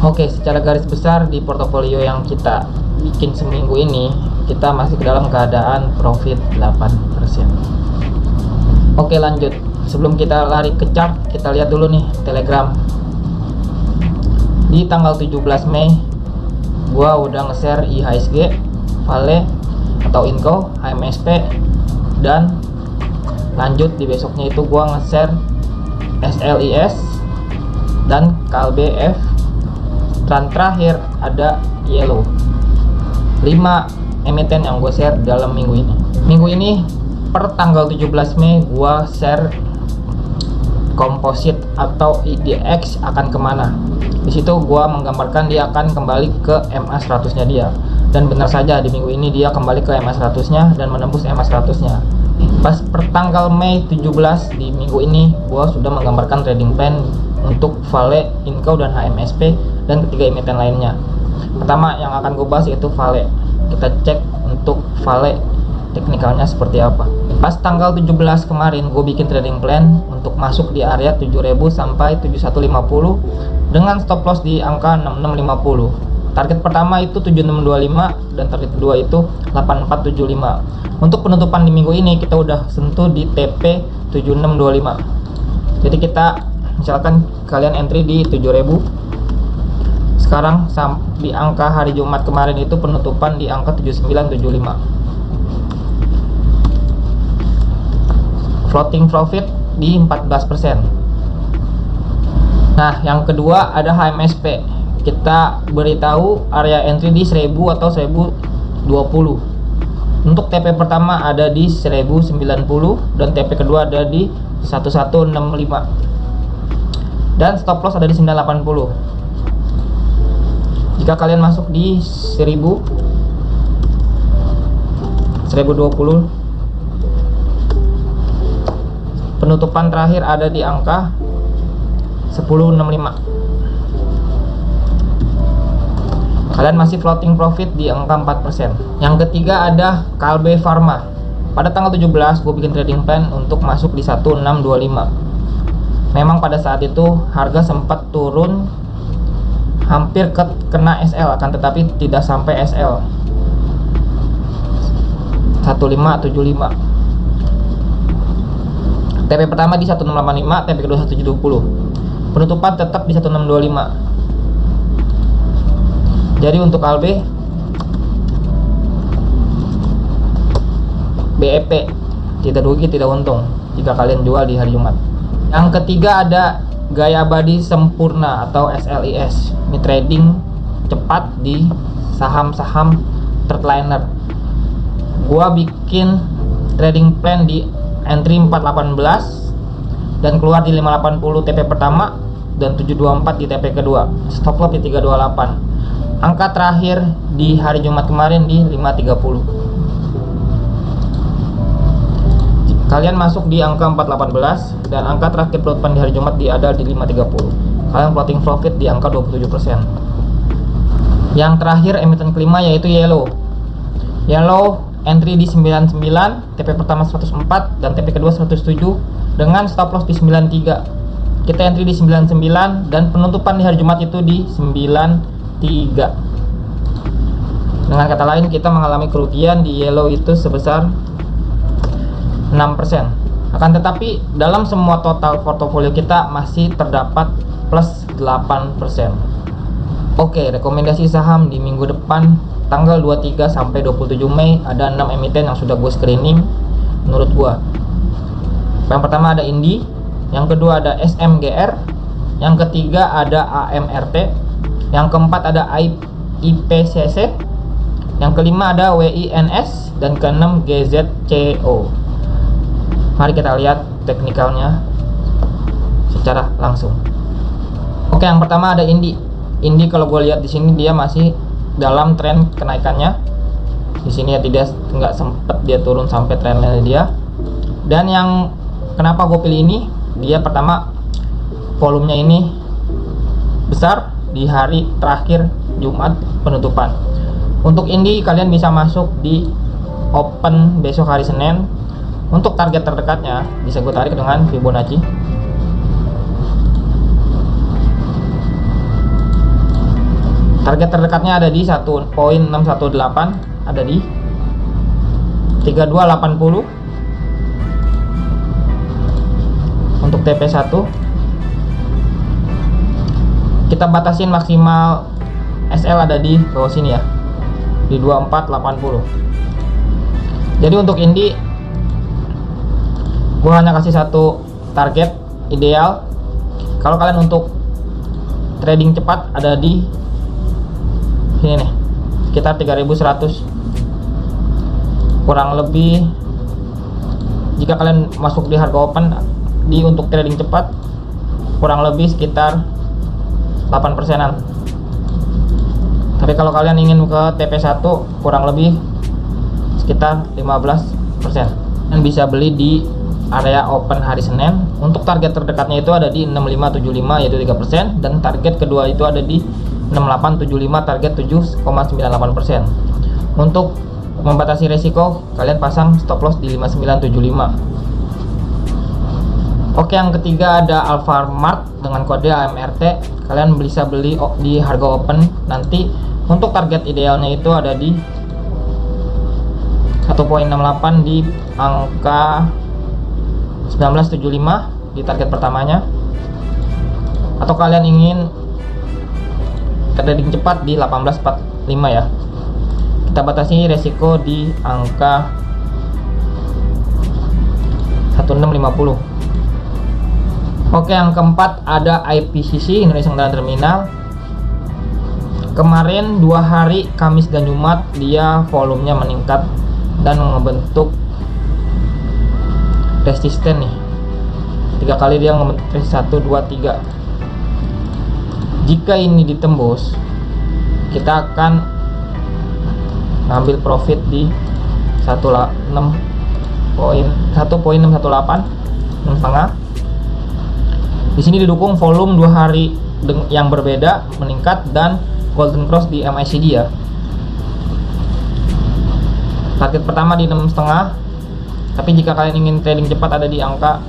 Oke, secara garis besar di portofolio yang kita bikin seminggu ini, kita masih ke dalam keadaan profit 8%. Oke, lanjut. Sebelum kita lari ke chart, kita lihat dulu nih Telegram. Di tanggal 17 Mei gua udah nge-share IHSG, Vale atau Inco, HMSP, dan lanjut di besoknya itu gua nge-share SLIS dan KLBF, dan terakhir ada Yellow. 5 emiten yang gue share dalam minggu ini. Minggu ini per tanggal 17 Mei gua share komposit atau IDX akan kemana. Di situ gua menggambarkan dia akan kembali ke MA 100-nya dia. Dan benar saja di minggu ini dia kembali ke MA 100-nya dan menembus MA 100-nya. Pas per tanggal Mei 17 di minggu ini gua sudah menggambarkan trading plan untuk Vale, Inco, dan HMSP dan ketiga emiten lainnya. Pertama yang akan gue bahas yaitu Vale. Kita cek untuk Vale teknikalnya seperti apa. Pas tanggal 17 kemarin gue bikin trading plan untuk masuk di area 7000 sampai 7150 dengan stop loss di angka 6650. Target pertama itu 7625 dan target kedua itu 8475. Untuk penutupan di minggu ini kita udah sentuh di TP 7625. Jadi kita misalkan kalian entry di 7000, sekarang di angka hari Jumat kemarin itu penutupan di angka 7975. Floating profit di 14%. Nah, yang kedua ada HMSP. Kita beritahu area entry di 1000 atau 1020. Untuk TP pertama ada di 1090 dan TP kedua ada di 1165. Dan stop loss ada di 980. Jika kalian masuk di 1000, 1020, penutupan terakhir ada di angka 1065. Kalian masih floating profit di angka 4%. Yang ketiga ada Kalbe Pharma. Pada tanggal 17 gue bikin trading plan untuk masuk di 1625. Memang pada saat itu harga sempat turun hampir kena SL, akan tetapi tidak sampai SL 1575. TP pertama di 1685, TP kedua 1720. Penutupan tetap di 1625. Jadi untuk Kalbe BEP tidak rugi tidak untung jika kalian jual di hari Jumat. Yang ketiga ada Gaya Abadi Sempurna atau SLIS. Ini trading cepat di saham-saham third-liner. Gua bikin trading plan di entry 418 dan keluar di 580 TP pertama dan 724 di TP kedua. Stop loss di 328. Angka terakhir di hari Jumat kemarin di 530. Kalian masuk di angka 418 dan angka terakhir penutupan di hari Jumat ada di 530. Kalian floating profit di angka 27%. Yang terakhir emiten kelima yaitu Yellow. Yellow entry di 99, TP pertama 104 dan TP kedua 107 dengan stop loss di 93. Kita entry di 99 dan penutupan di hari Jumat itu di 93. Dengan kata lain kita mengalami kerugian di Yellow itu sebesar 6%. Akan tetapi dalam semua total portofolio kita masih terdapat plus 8%. Oke, rekomendasi saham di minggu depan tanggal 23 sampai 27 Mei ada 6 emiten yang sudah gue screening menurut gue. Yang pertama ada Indi, yang kedua ada SMGR, yang ketiga ada AMRT, yang keempat ada IPCC, yang kelima ada WINS, dan keenam GZCO. Mari kita lihat teknikalnya secara langsung. Oke, yang pertama ada Indi. Indi kalau gue lihat di sini dia masih dalam tren kenaikannya. Di sini ya nggak sempet dia turun sampai trennya dia. Dan yang kenapa gue pilih ini? Dia pertama volumenya ini besar di hari terakhir Jumat penutupan. Untuk Indi kalian bisa masuk di open besok hari Senin. Untuk target terdekatnya bisa gue tarik dengan Fibonacci. Target terdekatnya ada di 1.618, ada di 3280. Untuk TP1 kita batasin maksimal SL ada di bawah sini ya, di 2480. Jadi untuk Indi gua hanya kasih satu target ideal. Kalau kalian untuk trading cepat ada di sini nih, sekitar 3100 kurang lebih. Jika kalian masuk di harga open di untuk trading cepat kurang lebih sekitar 8%-an. Tapi kalau kalian ingin ke TP1 kurang lebih sekitar 15%. Dan bisa beli di area open hari Senin. Untuk target terdekatnya itu ada di 6575 yaitu 3%, dan target kedua itu ada di 6875, target 7,98%. Untuk membatasi resiko kalian pasang stop loss di 5975. Oke, yang ketiga ada Alfamart dengan kode AMRT. Kalian bisa beli di harga open nanti. Untuk target idealnya itu ada di 1.68 di angka 1975 di target pertamanya. Atau kalian ingin trading cepat di 1845 ya. Kita batasi resiko di angka 1650. Oke, yang keempat ada IPCC, Indonesia Kendaraan Terminal. Kemarin 2 hari Kamis dan Jumat dia volumenya meningkat dan membentuk resisten nih. 3 kali dia membentuk 1, 2, 3. Jika ini ditembus, kita akan ngambil profit di 1.618, 6,5. Di sini didukung volume 2 hari yang berbeda meningkat dan golden cross di MACD ya. Target pertama di 6,5, tapi jika kalian ingin trading cepat ada di angka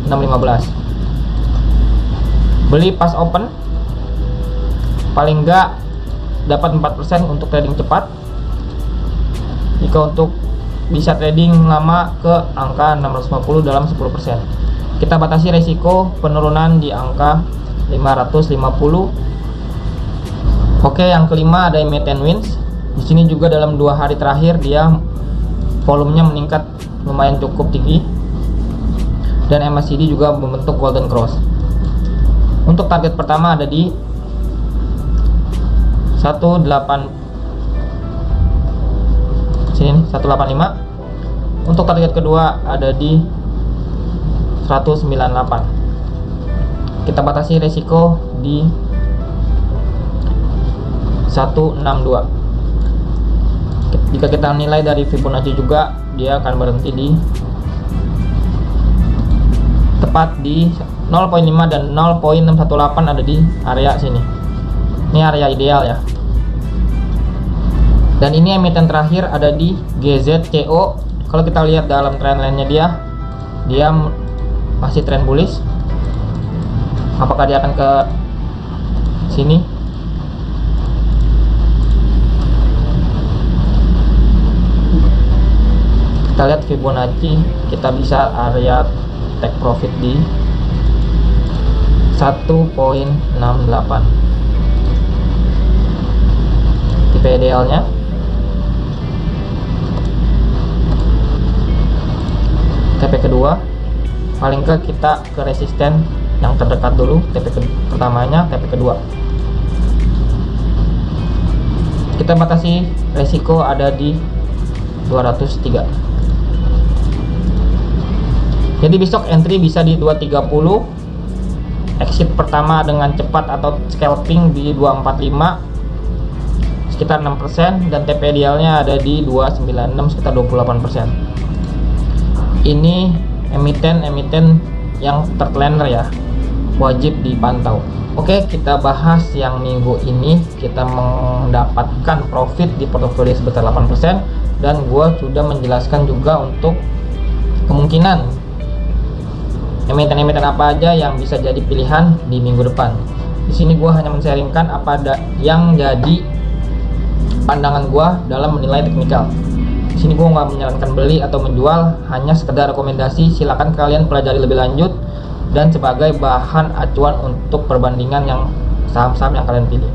6.15. Beli pas open paling enggak dapat 4% untuk trading cepat. Jika untuk bisa trading lama ke angka 650 dalam 10%. Kita batasi resiko penurunan di angka 550. Oke, yang kelima ada M10 Wins. Di sini juga dalam 2 hari terakhir dia volumenya meningkat lumayan cukup tinggi dan MACD juga membentuk golden cross. Untuk target pertama ada di 185. Untuk target kedua ada di 198. Kita batasi resiko di 162. Jika kita nilai dari Fibonacci juga dia akan berhenti di tepat di 0.5 dan 0.618 ada di area sini. Ini area ideal ya. Dan ini emiten terakhir ada di GZCO. Kalau kita lihat dalam trendline-nya dia masih trend bullish. Apakah dia akan ke sini? Kita lihat Fibonacci, kita bisa area take profit di 1.68. Tipe idealnya TP kedua, paling ke kita ke resisten yang terdekat dulu. TP pertamanya, TP kedua. Kita batasi resiko ada di 203. Jadi besok entry bisa di 230, exit pertama dengan cepat atau scalping di 245 sekitar 6%, dan TP idealnya ada di 296 sekitar 28%. Ini emiten yang third liner ya, wajib dipantau. Oke, kita bahas yang minggu ini. Kita mendapatkan profit di portofolio sebesar 8%, dan gua sudah menjelaskan juga untuk kemungkinan emiten-emiten apa aja yang bisa jadi pilihan di minggu depan. Di sini gue hanya men-sharingkan yang jadi pandangan gue dalam menilai teknikal. Di sini gue nggak menyarankan beli atau menjual, hanya sekedar rekomendasi. Silakan kalian pelajari lebih lanjut dan sebagai bahan acuan untuk perbandingan yang saham-saham yang kalian pilih.